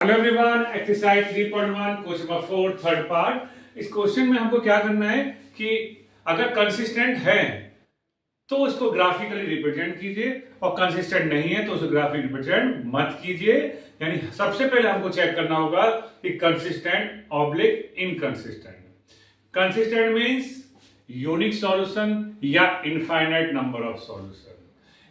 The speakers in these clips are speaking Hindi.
Hello everyone, exercise 3.1 question number 4 third part. इस क्वेश्चन में हमको क्या करना है कि अगर कंसिस्टेंट है तो उसको ग्राफिकली रिप्रेजेंट कीजिए और कंसिस्टेंट नहीं है तो उसको ग्राफिकली रिप्रेजेंट मत कीजिए। यानी सबसे पहले हमको चेक करना होगा कि consistent oblique inconsistent. Consistent means unique solution या infinite number of solution,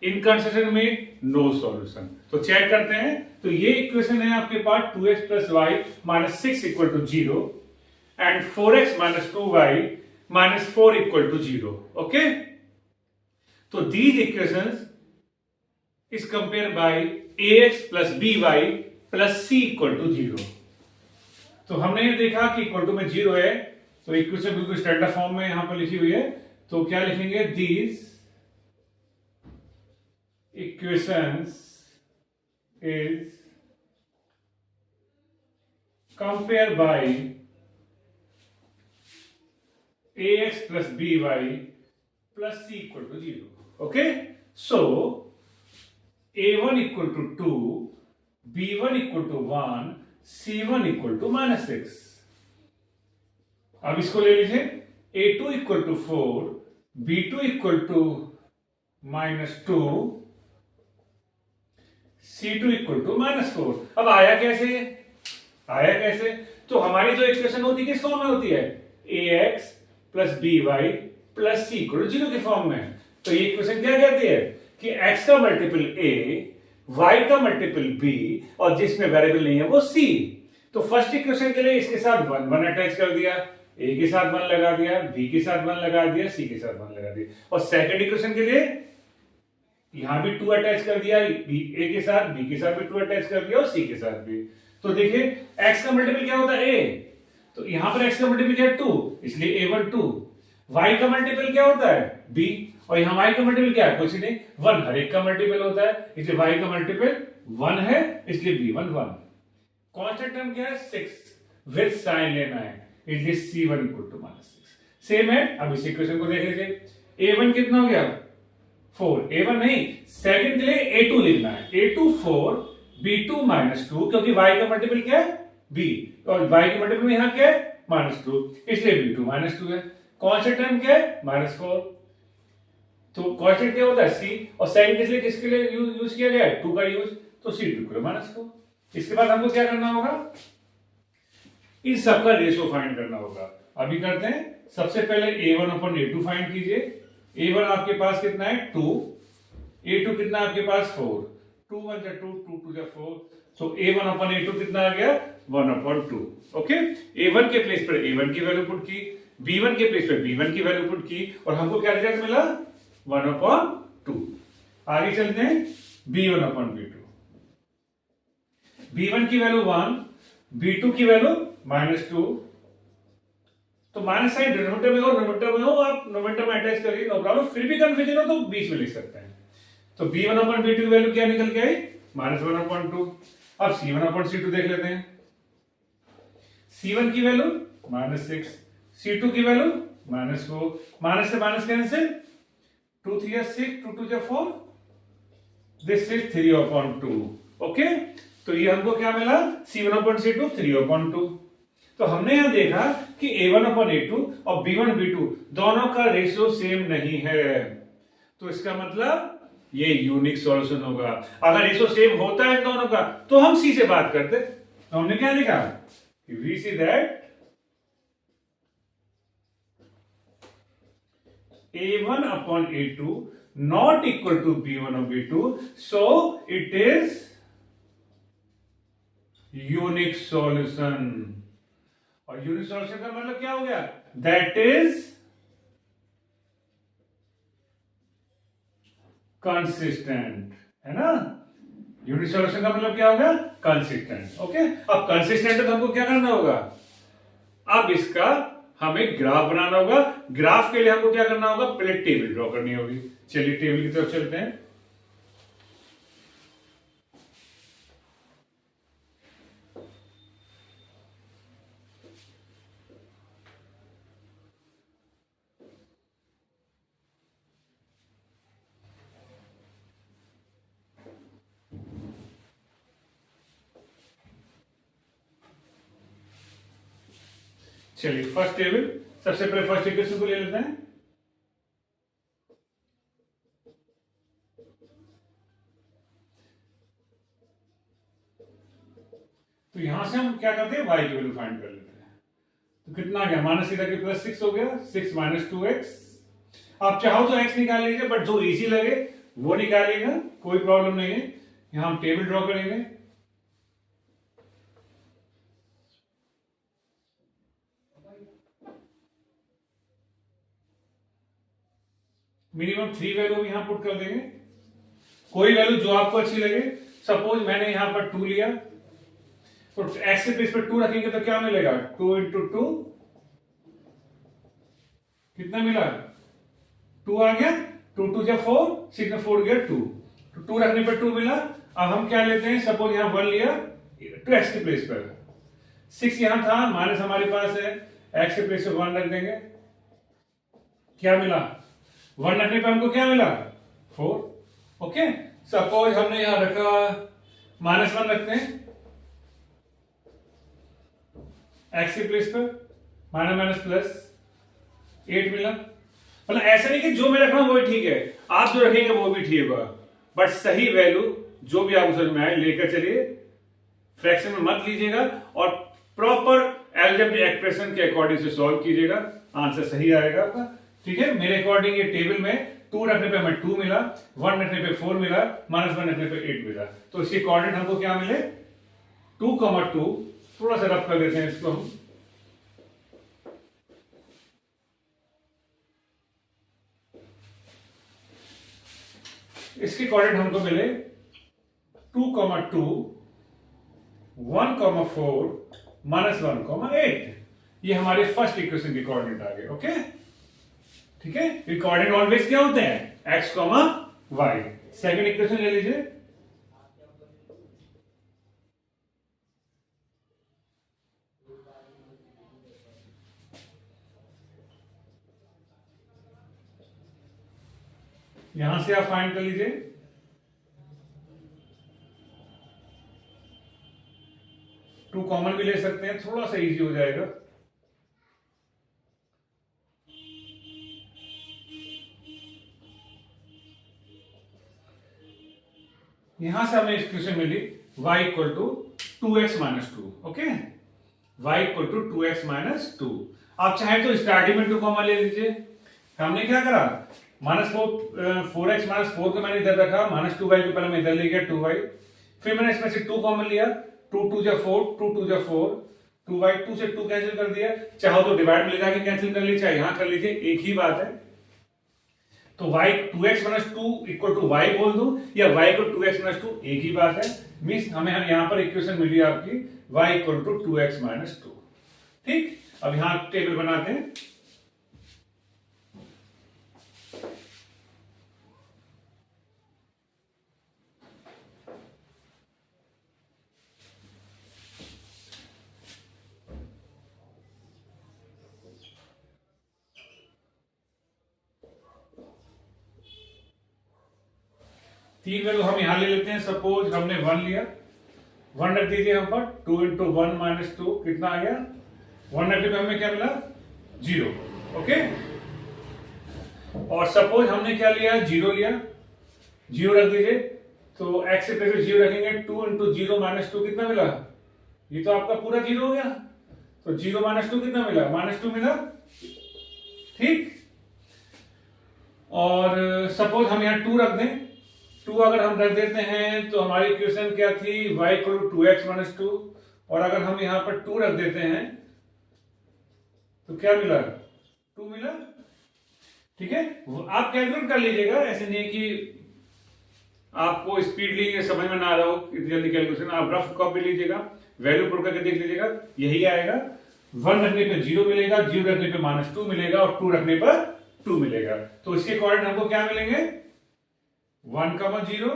inconsistent में नो सॉल्यूशन। तो चेक करते हैं। तो ये इक्वेशन है आपके पास 2x plus y minus 6 equal to 0 and 4x minus 2y minus 4 equal to 0। Okay, तो these equations is compare by ax plus by plus c equal to 0। तो हमने ये देखा कि इक्वल टू में 0 है, तो इक्वेशन बिल्कुल स्टैंडर्ड फॉर्म में यहां पर लिखी हुई है। तो क्या लिखेंगे, these equations is compared by ax plus by plus c equal to 0. Okay, so a1 equal to 2, b1 equal to 1, c1 equal to minus 6। अब इसको ले लीजिए, a2 equal to 4, b2 equal to minus 2, C2 equal to minus 4। अब आया कैसे? तो हमारी जो एक्सप्रेशन होती है किस फॉर्म में होती है, ax plus by plus c equal to 0 के फॉर्म में। तो ये इक्वेशन क्या कहती है कि x का मल्टीपल a, y का मल्टीपल b और जिसमें वेरिएबल नहीं है वो c। तो फर्स्ट इक्वेशन के लिए इसके साथ 1 1 अटैच कर दिया, a के साथ 1 लगा दिया, b के साथ 1 लगा दिया, c के साथ 1 लगा दिया। और सेकंड इक्वेशन के लिए यहां भी 2 अटैच कर दिया, a के साथ, b के साथ भी 2 अटैच कर दिया और c के साथ भी। तो देखिए x का मल्टीपल क्या होता है a, तो यहां पर x का मल्टीपल क्या है 2, इसलिए a1 2। y का मल्टीपल क्या होता है b, और यहां y का मल्टीपल क्या है, कुछ नहीं 1, हर एक का मल्टीपल होता है, इसलिए y का मल्टीपल 1 है, इसलिए b1 1। कांस्टेंट टर्म क्या है 6, विद साइन लेना है, इसलिए c1 इक्वल टू -6। सेम है। अब इस इक्वेशन को देख लीजिए, a1 कितना हो गया 4, a1 नहीं, सेकंड के लिए a2 लिखना है, a2 4, b2 -2, क्योंकि y का मल्टीपल क्या है b और y का मल्टीपल यहां क्या है -2, इसलिए b2 -2 है। कांस्टेंट टर्म क्या है -4, तो कांस्टेंट क्या होता है c, और सेकंड के लिए किसके लिए यूज किया गया है 2 का यूज, तो c2 -4। इसके बाद हमको क्या करना होगा, इन सबका रेशियो फाइंड करना होगा। अभी करते हैं। सबसे पहले a1 अपन a2 फाइंड कीजिए। a1 आपके पास कितना है 2, a2 कितना आपके पास 4, 2 1 जा 2, 2 2 जा 4, सो a1 अपन a2 कितना आ गया 1/2। ओके, a1 के प्लेस पर a1 की वैल्यू पुट की, b1 के प्लेस पर b1 की वैल्यू पुट की, और हमको क्या रिजल्ट मिला 1/2। आगे चलते हैं, b1/b2, b1 की वैल्यू 1, b2 की वैल्यू -2। तो माइनस साइन डिनोमिनेटर में हो, नोमिनेटर में हो, आप नोमिनेटर में अटैच करिए, नो प्रॉब्लम। फिर भी कंफ्यूजन हो तो बीच में लिख सकते हैं। तो b1/b2 की वैल्यू क्या निकल के आई -1/2। अब c1/c2 देख लेते हैं। c1 की वैल्यू -6, c2 की वैल्यू -4, माइनस से minus cancel, 2 3 6, 2 2 4, this is 3/2। Okay, तो ये हमको क्या मिला c1/c2 3/2। तो हमने यहां देखा कि a1/a2 और b1/b2 दोनों का रेशियो सेम नहीं है, तो इसका मतलब ये यूनिक सॉल्यूशन होगा। अगर रेशियो सेम होता है दोनों का तो हम c से बात करते। तो हमने क्या लिखा, we see that a1/a2 not equal to b1/b2, so it is unique solution. और यूनिक सॉल्यूशन का मतलब क्या हो गया, दैट इज कंसिस्टेंट, है ना। यूनिक सॉल्यूशन का मतलब क्या होगा, कंसिस्टेंट। ओके, अब कंसिस्टेंट तो हमको क्या करना होगा, अब इसका हमें ग्राफ बनाना होगा। ग्राफ के लिए हमको क्या करना होगा, पहले टेबल ड्रॉ करनी होगी। चलिए टेबल की तरफ चलते हैं। चलिए फर्स्ट टेबल, सबसे पहले फर्स्ट इक्वेशन को ले लेते हैं। तो यहां से हम क्या करते हैं, y की वैल्यू फाइंड कर लेते हैं। तो कितना आ गया, माइनस सीधा के प्लस 6 हो गया, 6 माइनस 2x। आप चाहो तो x निकाल लीजिए, बट जो इजी लगे वो निकालिएगा, कोई प्रॉब्लम नहीं है। यहां हम टेबल ड्रॉ करेंगे। मिनिमम 3 वैल्यू भी यहां पुट कर देंगे, कोई वैल्यू जो आपको अच्छी लगे। सपोज मैंने यहां पर 2 लिया, तो एक्स के प्लेस पर 2 रखेंगे तो क्या मिलेगा, 2 इंटू 2 कितना मिला, 2 आ गया, 2 2 जा 4, 6 में 4 गया 2, तो 2 रखने पर 2 मिला। अब हम क्या लेते हैं, सपोज यहां 1 लिया, तो एक्स के प्लेस पर 6 यहां था, माइनस हमारे पास है, एक्स के प्लेस पर 1 रख देंगे, क्या मिला, 1 रखने पर हमको क्या मिला, 4। ओके, सपोज हमने यहां रखा -1 रखते हैं एक्स के प्लेस पर, माइनस माइनस प्लस 8 मिला। मतलब ऐसा नहीं कि जो मैं रख रहा हूं वो ठीक है, आप जो रखेंगे वो भी ठीक होगा, बट सही वैल्यू जो भी आपको समझ में आए लेकर चलिए, फ्रैक्शन में मत लीजिएगा, और प्रॉपर अलजेब्रिक एक्सप्रेशन के अकॉर्डिंग से सॉल्व कीजिएगा, आंसर सही आएगा आपका। ठीक है, मेरे अकॉर्डिंग ये टेबल में 2 रखने पे हमें 2 मिला, 1 रखने पे 4 मिला, -1 रखने पे 8 मिला। तो इसके कोऑर्डिनेट हमको क्या मिले, 2, 2। थोड़ा सा रफ कर देते हैं इसको हम, इसके कोऑर्डिनेट हमको मिले 2, 2, 1, 4, -1, 8। ये हमारे फर्स्ट इक्वेशन के कोऑर्डिनेट आ गए। ओके, ठीक है, ये कोऑर्डिनेट ऑलवेज क्या होते हैं, x, y। सेकंड इक्वेशन ले लीजिए, यहां से आप फाइंड कर लीजिए, टू कॉमन भी ले सकते हैं, थोड़ा सा इजी हो जाएगा। यहां से हमें इक्वेशन मिली y equal to 2x minus 2। Okay, y equal to 2x minus 2। आप चाहे तो स्टार्टिंग में 2 कॉमन ले लीजिए। हमने क्या करा, -4x माइनस 4 को मैंने इधर रखा, -2y को पहले मैं इधर ले गया 2y, फिर मैंने इसमें से 2 कॉमन लिया, 2 2 जा 4, 2 2 जा 4, 2y, 2 से 2 कैंसिल कर दिया। चाहो तो डिवाइड में ले जाके कैंसिल कर लीजिए, चाहे यहां कर लीजिए, एक ही बात है। तो y 2x minus 2 equal to y बोल दूं, या y इक्वल 2x माइनस 2, एक ही बात है। मींस हमें यहां पर इक्वेशन मिली आपकी y equal to 2x minus 2। ठीक, अब यहां टेबल बनाते हैं। तीन वैल्यू हम यहां ले लेते हैं। सपोज हमने 1 लिया, 1 रख दीजिए हम पर, 2 इंटू 1 माइनस 2 कितना आ गया, 1 रखने पे हमें क्या मिला, 0। ओके, और सपोज हमने क्या लिया, 0 लिया, 0 रख दीजिए, तो x से पहले 0 रखेंगे, 2 इंटू 0 माइनस 2 कितना मिला, ये तो आपका पूरा 0 हो गया, तो 0 माइनस 2 कितना मिला, -2 मिला। ठीक, और सपोज हम यहां 2 रख दें, 2 अगर हम रख देते हैं तो हमारी इक्वेशन क्या थी, y equal to 2x minus 2, और अगर हम यहां पर 2 रख देते हैं तो क्या मिला, 2 मिला। ठीक है, आप कैलकुलेट कर लीजिएगा, ऐसे नहीं कि आपको स्पीडली समझ में ना आ रहा हो इतनी जल्दी कैलकुलेशन, आप रफ कॉपी लीजिएगा, वैल्यू पुट करके देख लीजिएगा, यही आएगा। 1 रखने पे 0 मिलेगा, 0 रखने पे -2 मिलेगा, और 2 रखने पर 2 मिलेगा। तो इसके कोऑर्डिनेट हमको क्या मिलेंगे, 1, 0,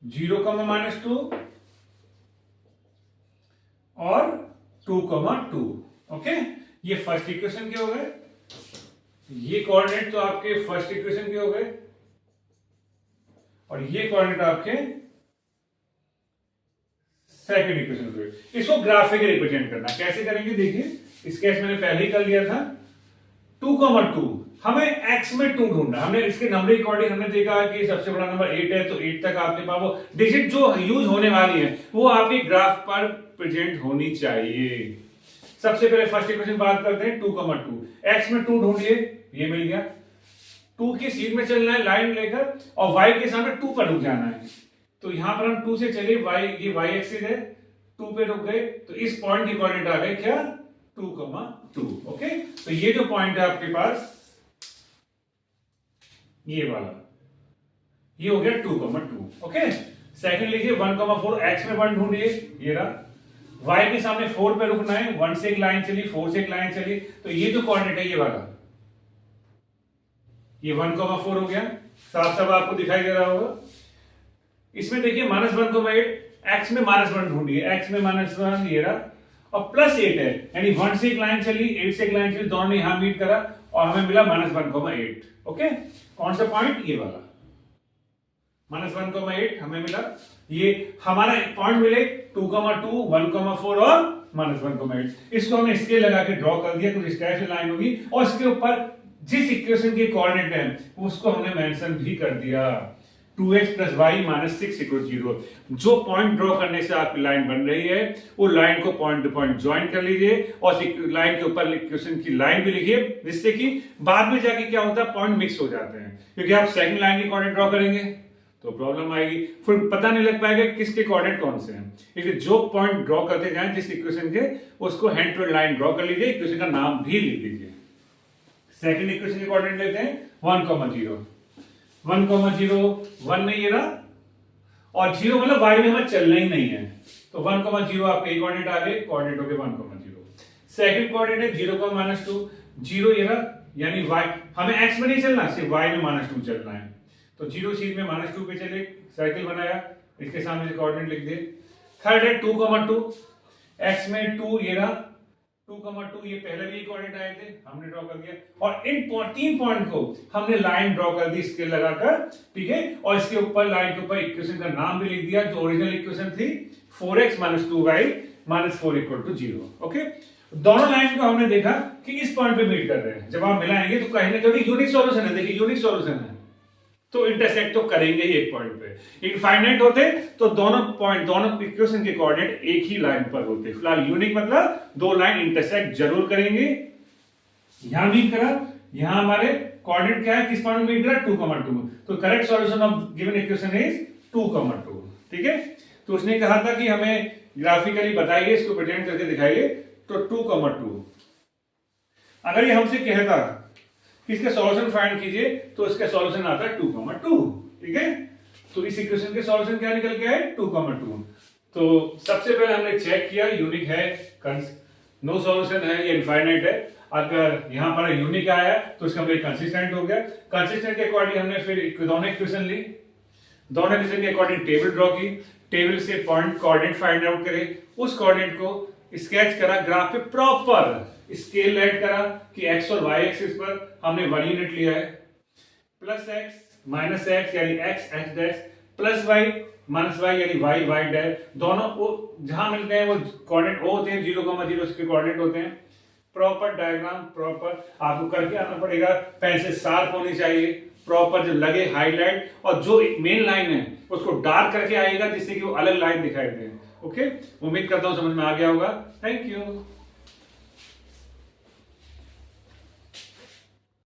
0, -2 और 2, 2। ओके, ये फर्स्ट इक्वेशन के हो गए, ये कोऑर्डिनेट तो आपके फर्स्ट इक्वेशन के हो गए, और ये कोऑर्डिनेट आपके सेकंड इक्वेशन के। इसको ग्राफिकली रिप्रेजेंट करना कैसे करेंगे, देखिए इस केस मैंने पहले ही कर लिया था 2,2 हमें x में 2 ढूंढना। हमने इसके नंबर अकॉर्डिंग हमने देखा कि सबसे बड़ा नंबर 8 है, तो 8 तक आपके पास वो डिजिट जो यूज होने वाली है वो आपके ग्राफ पर प्रेजेंट होनी चाहिए। सबसे पहले फर्स्ट इक्वेशन बात करते हैं 2,2 x में 2 ढूंढिए, ये मिल गया। 2 की सीध में चलना है लाइन लेकर और y के सामने 2 पर रुक जाना है। तो यहां पर हम 2 से चले, ये y एक्सिस है, 2 पे रुक गए, तो इस पॉइंट की कोऑर्डिनेट आ गए क्या 2,2। ओके, तो ये जो पॉइंट है आपके पास ये वाला, ये हो गया 2,2। ओके, सेकंड लीजिए 1,4 x में 1 ढूंढिए, ये रहा। y के सामने 4 पे रुकना है, 1 से एक लाइन चली, 4 से एक लाइन चली, तो ये जो कोऑर्डिनेट है ये वाला, ये 1,4 हो गया। साफ साफ आपको दिखाई दे रहा होगा। इसमें देखिए -1,8 x में -1 ढूंढिए, x में -1 ये रहा और +8 है, यानी 1 से एक लाइन चली, 8 से एक लाइन चली, दोनों ने यहां मीट करा और हमें मिला -1,8। ओके, कौन सा पॉइंट, ये वाला -1,8 हमें मिला। ये हमारा पॉइंट मिले 2,2, 1,4 और -1,8। इसको हमने स्केल लगा के ड्रॉ कर दिया, कुछ इस टाइप से लाइन होगी और इसके ऊपर जिस इक्वेशन के कोऑर्डिनेट है उसको हमने मेंशन भी कर दिया, 2x + y - 6 = 0। जो पॉइंट ड्रॉ करने से आपकी लाइन बन रही है वो लाइन को पॉइंट टू पॉइंट ज्वाइन कर लीजिए और लाइन के ऊपर इक्वेशन की लाइन भी लिखिए, जिससे कि बाद में जाके क्या होता है पॉइंट मिक्स हो जाते हैं। क्योंकि आप सेकंड लाइन की कोऑर्डिनेट ड्रॉ करेंगे तो प्रॉब्लम आएगी, फिर पता नहीं लग पाएगा किसके कोऑर्डिनेट कौन से हैं। इसलिए जो पॉइंट ड्रॉ करते जाएं जिस इक्वेशन के, उसको हैंड टू लाइन ड्रॉ कर लीजिए, इक्वेशन का नाम भी लिख दीजिए। सेकंड इक्वेशन के कोऑर्डिनेट लेते हैं 1,0 1 नहीं ये रहा और 0 मतलब y में हमें चलना ही नहीं है, तो 1,0 आपके कोऑर्डिनेट आ गए, कोऑर्डिनेट हो गए 1,0। सेकंड कोऑर्डिनेट है 0,-2, 0 ये रहा, यानी y हमें x में नहीं चलना, सिर्फ y में -2 चलना है, तो 0 सीध में -2 पे चले, सर्किल बनाया, इसके सामने कोऑर्डिनेट लिख दिए। थर्ड है 2,2 x में 2 ये रहा, 2,2 ये पहले भी कोऑर्डिनेट आए थे, हमने ड्रॉ कर दिया और इन 3 पॉइंट को हमने लाइन ड्रॉ कर दी स्केल लगाकर, ठीक है, और इसके ऊपर लाइन के ऊपर इक्वेशन का नाम भी लिख दिया जो ओरिजिनल इक्वेशन थी 4x - 2y - 4 = 0। ओके, दोनों लाइन को हमने देखा कि इस पॉइंट पे मीट कर रहे हैं, जब आप मिलाएंगे तो कहीं ना कहीं यूनिक सॉल्यूशन है। देखिए यूनिक सॉल्यूशन है तो इंटरसेक्ट तो करेंगे ही एक पॉइंट पे। इनफाइनाइट होते तो दोनों पॉइंट, दोनों इक्वेशन के कोऑर्डिनेट एक ही लाइन पर होते। फिलहाल यूनिक मतलब 2 लाइन इंटरसेक्ट जरूर करेंगे। यहां मीट करा, यहां हमारे कोऑर्डिनेट क्या है, किस पॉइंट में मीट करा 2,2, तो correct solution of given equation is 2,2। ठीक है, तो उसने कहा था कि हमें ग्राफिकली बताइए, इसको प्रेजेंट करके दिखाइए, तो 2,2। अगर ये हमसे कहता कि इसका सॉल्यूशन फाइंड कीजिए तो इसका सॉल्यूशन आता है 2,2। ठीक है, तो इस इक्वेशन के सॉल्यूशन क्या निकल के आए 2,2। तो सबसे पहले हमने चेक किया यूनिक है, नो सॉल्यूशन है, ये इनफाइनाइट है। अगर यहां पर यूनिक आया तो इसका मतलब कंसिस्टेंट हो गया। कंसिस्टेंट के अकॉर्डिंग हमने फिर दोनों इक्वेशन ली, दोनों इक्वेशन के अकॉर्डिंग टेबल ड्रॉ की, टेबल से पॉइंट कोऑर्डिनेट फाइंड आउट करे, उस कोऑर्डिनेट को स्केच करा, ग्राफ पे प्रॉपर स्केल ऐड करा कि x और y एक्सिस पर हमने 1 यूनिट लिया है, +x -x यानी x डैश +y -y यानी y डैश, दोनों वो जहां मिलते हैं वो कोऑर्डिनेट वो होते हैं 0,0 उसके कोऑर्डिनेट होते हैं। प्रॉपर डायग्राम प्रॉपर आपको करके आना पड़ेगा, पेंसिल शार्प होनी चाहिए, प्रॉपर जो लगे हाईलाइट, और जो मेन लाइन है उसको डार्क करके आएगा जिससे कि वो अलग लाइन दिखाई दे। ओके, उम्मीद करता हूं समझ में आ गया होगा। Thank you.